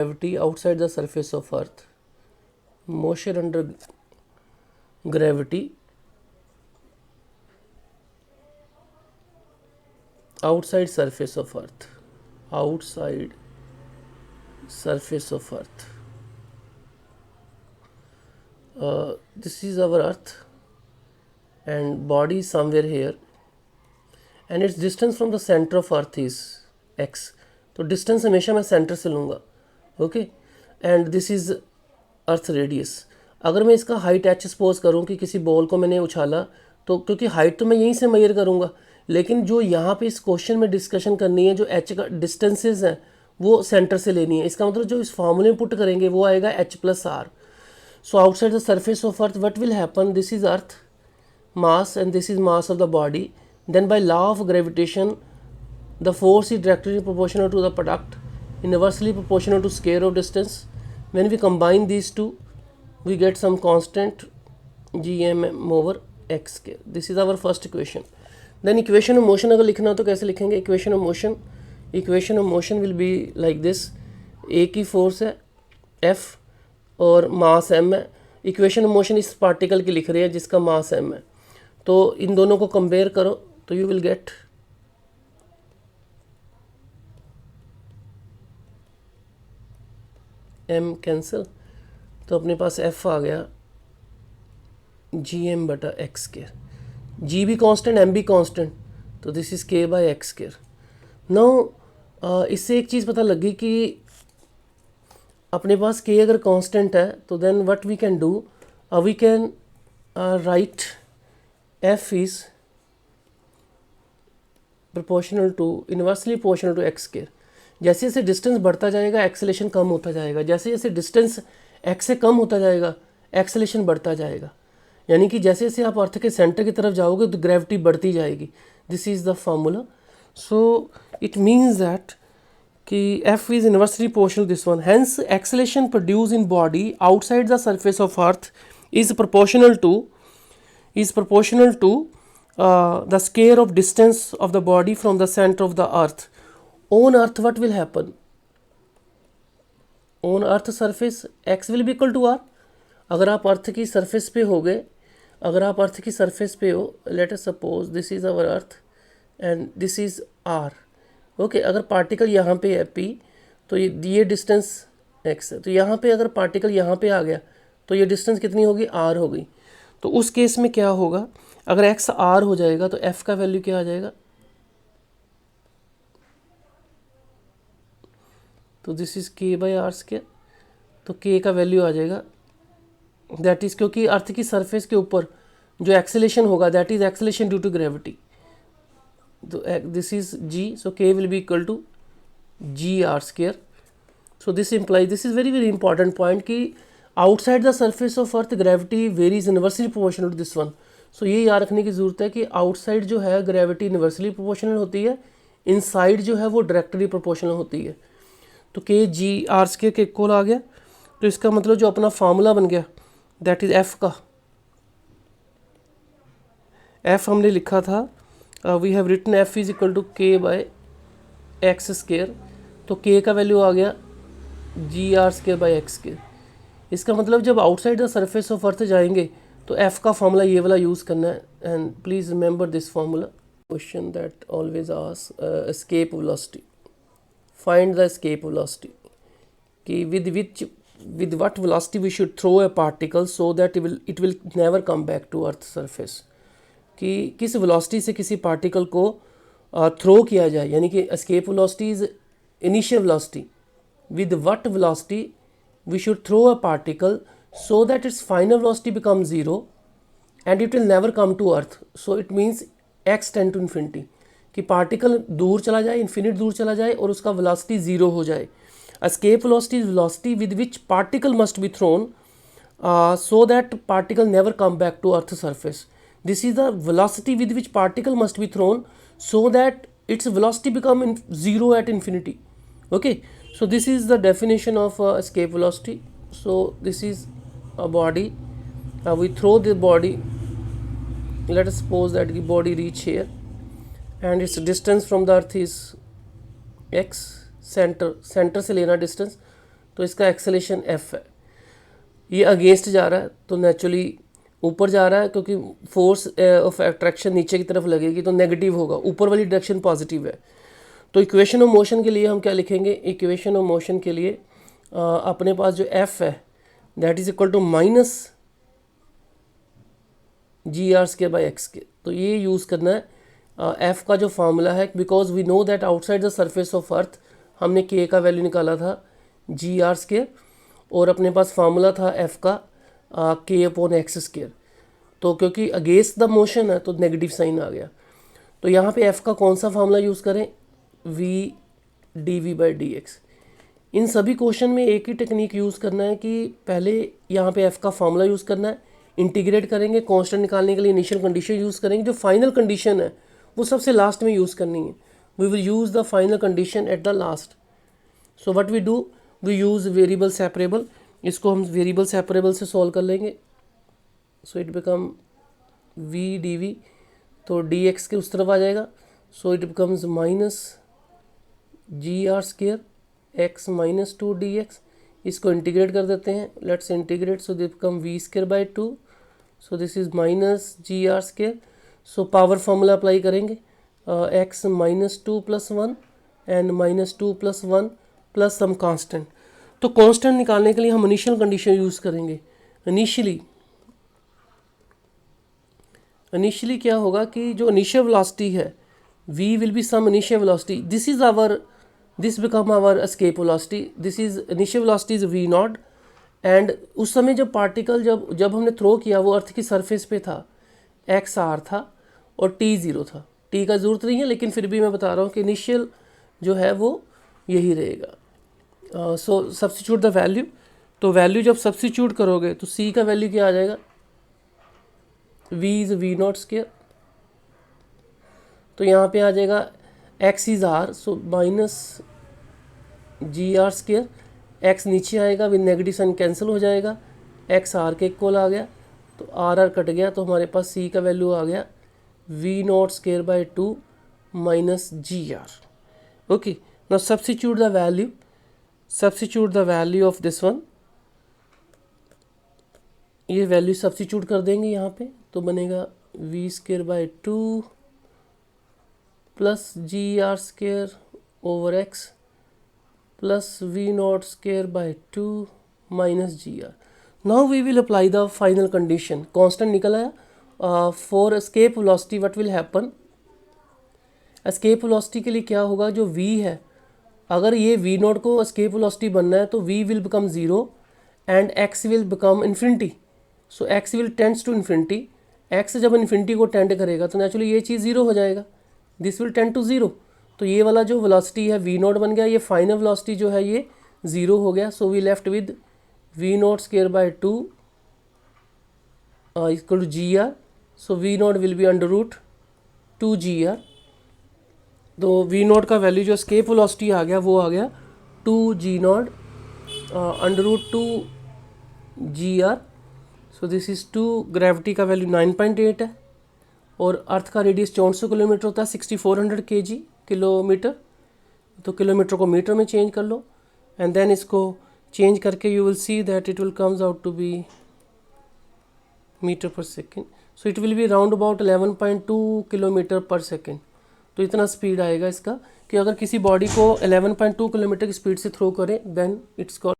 gravity outside the surface of earth, motion under gravity outside surface of earth, outside surface of earth. This is our earth and body is somewhere here, and its distance from the center of earth is x. तो distance हमेशा मैं center से लूँगा, okay, and this is earth radius. अगर मैं इसका height h suppose करूँ कि किसी बॉल को मैंने उछाला, तो क्योंकि हाइट तो मैं यहीं से मेजर करूँगा, लेकिन जो यहाँ पे इस क्वेश्चन में डिस्कशन करनी है, जो h का डिस्टेंसेस हैं वो सेंटर से लेनी है. इसका मतलब जो इस फॉर्मूले में पुट करेंगे वो आएगा h plus R. So outside the surface of earth what will happen, this is earth mass and this is mass of the body, then by law of gravitation the force is directly proportional to the product, inversely proportional to square of distance. When we combine these two we get some constant gm over x square. This is our first equation. Then equation of motion अगर लिखना तो कैसे लिखेंगे? equation of motion will be like this. a की force है f और मास m है. Equation of motion इस पार्टिकल की लिख रही है जिसका मास m है. तो इन दोनों को कंपेयर करो तो you will get m cancel, तो अपने पास f आ गया gm बटा x स्क्वायर. g भी कांस्टेंट, m भी कांस्टेंट, तो this is k by x square. Now इससे एक चीज़ पता लगी कि अपने पास k अगर कांस्टेंट है तो then what we can do, we can write f is proportional to inversely proportional to x square. जैसे जैसे डिस्टेंस बढ़ता जाएगा एक्सेलेरेशन कम होता जाएगा, जैसे जैसे डिस्टेंस x से कम होता जाएगा एक्सेलेरेशन बढ़ता जाएगा. यानी कि जैसे जैसे आप अर्थ के सेंटर की तरफ जाओगे तो ग्रेविटी बढ़ती जाएगी. This is the formula. So it means that कि f is inversely proportional to this one. Hence acceleration produced in body outside the surface of earth is proportional to the square of distance of the body from the center of the earth. On earth what will happen? On earth surface x will be equal to r. अगर आप अर्थ की surface पे हो गए, अगर आप अर्थ की surface पे हो, let us suppose this is our earth and this is r. Okay, अगर पार्टिकल यहाँ पे है p, तो ये डिस्टेंस x है. तो यहाँ पे अगर पार्टिकल यहाँ पे आ गया तो ये डिस्टेंस कितनी होगी, r हो गई. तो उस केस में क्या होगा, अगर x r हो जाएगा तो f का वैल्यू क्या आ जाएगा, तो this is k by R square. तो k का वैल्यू आ जाएगा दैट इज, क्योंकि अर्थ की सरफेस के ऊपर जो एक्सेलेरेशन होगा that is acceleration due to gravity. तो this is g, so k will be equal to g r square. So this implies, this is very very important point कि outside the surface of earth gravity varies inversely proportional to this one. So ये याद रखने की ज़रूरत है कि outside जो है ग्रेविटी इन्वर्सली प्रोपोर्शनल होती है, इनसाइड जो है वो डायरेक्टली प्रोपोर्शनल होती है. तो के जी आर स्क्वायर के इक्वल आ गया. तो इसका मतलब जो अपना फार्मूला बन गया दैट इज़ एफ का, एफ हमने लिखा था, we have written F is equal to K by X square. तो के का वैल्यू आ गया g R square by X square. इसका मतलब जब outside the surface of earth जाएंगे तो एफ का फार्मूला ये वाला यूज़ करना है. And please remember this formula. Question that always ask escape velocity, find the escape velocity, कि with what velocity we should throw a particle so that it will never come back to earth surface. कि किस velocity से किसी particle को throw किया जाए, यानी कि escape velocity is initial velocity. With what velocity we should throw a particle so that its final velocity becomes 0 and it will never come to earth. So it means x tend to infinity, कि particle दूर चला जाए, infinite दूर चला जाए और उसका velocity 0 हो जाए. escape velocity is velocity with which particle must be thrown so that particle never come back to earth surface. This is the velocity with which particle must be thrown so that its velocity become 0 at infinity. Okay, so this is the definition of escape velocity. So this is a body, we throw the body, let us suppose that the body reach here and its distance from the earth is x, center से लेना distance. तो इसका acceleration f है। ये against जा रहा है तो नेचुरली ऊपर जा रहा है, क्योंकि फोर्स ऑफ अट्रैक्शन नीचे की तरफ लगेगी तो नेगेटिव होगा, ऊपर वाली डायरेक्शन पॉजिटिव है। तो इक्वेशन ऑफ मोशन के लिए हम क्या लिखेंगे, इक्वेशन ऑफ मोशन के लिए अपने पास जो f है that is equal to minus GR²/x²। तो ये यूज़ करना है f का जो फार्मूला है, because we know that outside the surface of earth हमने k का वैल्यू निकाला था GR², और अपने पास फार्मूला था f का K/x²। तो क्योंकि अगेंस्ट द मोशन है तो नेगेटिव साइन आ गया। तो यहाँ पे f का कौन सा फार्मूला यूज़ करें, v dv/dx। इन सभी क्वेश्चन में एक ही टेक्निक यूज़ करना है कि पहले यहाँ पे f का फार्मूला यूज़ करना है, इंटीग्रेट करेंगे, कांस्टेंट निकालने के लिए इनिशियल कंडीशन यूज़ करेंगे, जो फाइनल कंडीशन है वो सबसे लास्ट में यूज़ करनी है। We will use the final condition at the last. So what we do, we use variable separable. इसको हम वेरिएबल सेपरेबल से सॉल्व कर लेंगे। So it become v dv, तो dx के उस तरफ आ जाएगा। So it becomes minus GR² x minus 2 dx। इसको इंटीग्रेट कर देते हैं, let's integrate. So this become v²/2। So this is minus GR²। So power formula apply करेंगे, x minus 2 + 1 and minus 2 + 1 plus some constant. तो constant निकालने के लिए हम इनिशियल कंडीशन यूज़ करेंगे। इनिशियली क्या होगा कि जो इनिशियल वेलोसिटी है v will be some initial velocity, this become our escape velocity, this is initial velocity is v0। And उस समय जब पार्टिकल जब हमने थ्रो किया वो अर्थ की सरफेस पे था, x r था और t 0 था। t का ज़रूरत नहीं है, लेकिन फिर भी मैं बता रहा हूँ कि इनिशियल जो है वो यही रहेगा। सो सब्स्टिट्यूट द वैल्यू। तो वैल्यू जब सब्स्टिट्यूट करोगे तो c का वैल्यू क्या आ जाएगा, v इज़ v0²। तो यहाँ पे आ जाएगा x is r, so minus GR²। x नीचे आएगा, विद नेगेटिव साइन कैंसिल हो जाएगा, x r के इक्वल आ गया, तो r कट गया, तो हमारे पास c का वैल्यू आ गया v0²/2 minus GR। Okay, now substitute the value of this one. ये वैल्यू सब्स्टिट्यूट कर देंगे यहाँ पे, तो बनेगा v²/2 plus GR²/x plus v0²/2 minus GR। Now we will apply the final condition. Constant निकल आया। For escape velocity what will happen, escape velocity के लिए क्या होगा, जो v है, अगर ये v0 को एस्केप वेलोसिटी बनना है तो v will become 0 and x will become infinity. So x will tends to infinity. x जब इन्फिनिटी को टेंड करेगा तो नेचुरली ये चीज़ 0 हो जाएगा, दिस विल टेंड टू 0। तो ये वाला जो वेलोसिटी है v0 बन गया, ये फाइनल वेलोसिटी जो है ये 0 हो गया। So we left with v0²/2 equal to GR। So v0 will be √2 GR। तो v0 का वैल्यू जो एस्केप वेलोसिटी आ गया वो आ गया 2 G0 √2 GR। So this is 2। Gravity का वैल्यू 9.8 है और अर्थ का रेडियस 400 किलोमीटर होता है, 6400 किलोमीटर। तो किलोमीटर को मीटर में चेंज कर लो एंड देन इसको चेंज करके you will see that it will comes out to be metre per second. So it will be round about 11.2 kilometre per second. तो इतना स्पीड आएगा इसका कि अगर किसी बॉडी को 11.2 किलोमीटर की स्पीड से थ्रो करें देन इट्स कॉल्ड